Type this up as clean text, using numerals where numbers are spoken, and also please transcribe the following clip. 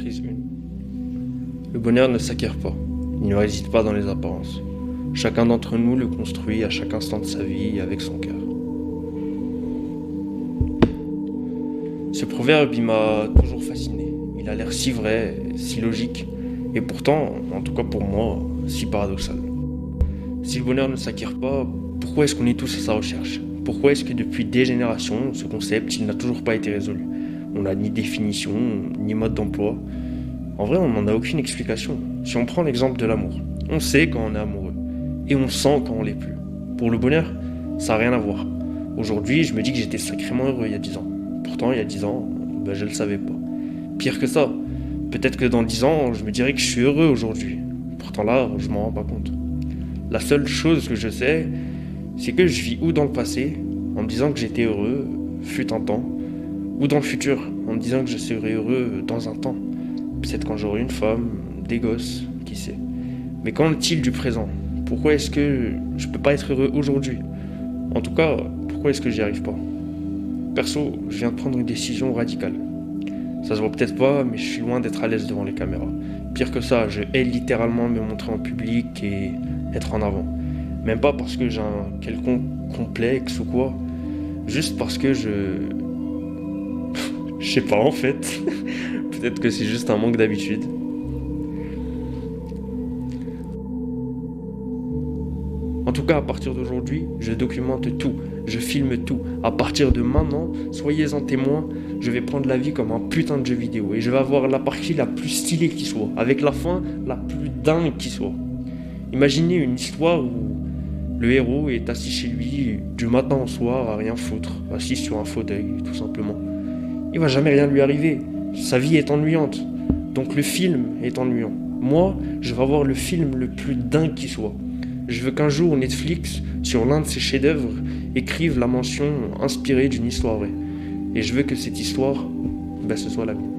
Prise 1. Le bonheur ne s'acquiert pas, il ne réside pas dans les apparences. Chacun d'entre nous le construit à chaque instant de sa vie avec son cœur. Ce proverbe, il m'a toujours fasciné. Il a l'air si vrai, si logique, et pourtant, en tout cas pour moi, si paradoxal. Si le bonheur ne s'acquiert pas, pourquoi est-ce qu'on est tous à sa recherche ? Pourquoi est-ce que depuis des générations, ce concept, il n'a toujours pas été résolu ? On n'a ni définition, ni mode d'emploi. En vrai, on n'en a aucune explication. Si on prend l'exemple de l'amour, on sait quand on est amoureux, et on sent quand on l'est plus. Pour le bonheur, ça n'a rien à voir. Aujourd'hui, je me dis que j'étais sacrément heureux il y a 10 ans. Pourtant, il y a 10 ans, je le savais pas. Pire que ça, peut-être que dans 10 ans, je me dirais que je suis heureux aujourd'hui. Pourtant là, je m'en rends pas compte. La seule chose que je sais, c'est que je vis ou dans le passé, en me disant que j'étais heureux, fut un temps, ou dans le futur, en me disant que je serai heureux dans un temps. Peut-être quand j'aurai une femme, des gosses, qui sait. Mais qu'en est-il du présent ? Pourquoi est-ce que je peux pas être heureux aujourd'hui ? En tout cas, pourquoi est-ce que j'y arrive pas ? Perso, je viens de prendre une décision radicale. Ça se voit peut-être pas, mais je suis loin d'être à l'aise devant les caméras. Pire que ça, je hais littéralement me montrer en public et être en avant. Même pas parce que j'ai un quelconque complexe ou quoi. Juste parce que je sais pas en fait. Peut-être que c'est juste un manque d'habitude. En tout cas, à partir d'aujourd'hui, je documente tout, je filme tout. À partir de maintenant, soyez-en témoins, je vais prendre la vie comme un putain de jeu vidéo et je vais avoir la partie la plus stylée qui soit, avec la fin la plus dingue qui soit. Imaginez une histoire où le héros est assis chez lui du matin au soir à rien foutre, assis sur un fauteuil, tout simplement. Il va jamais rien lui arriver, sa vie est ennuyante, donc le film est ennuyant. Moi, je vais avoir le film le plus dingue qui soit. Je veux qu'un jour Netflix, sur l'un de ses chefs-d'œuvre, écrive la mention inspirée d'une histoire vraie. Et je veux que cette histoire, ce soit la mienne.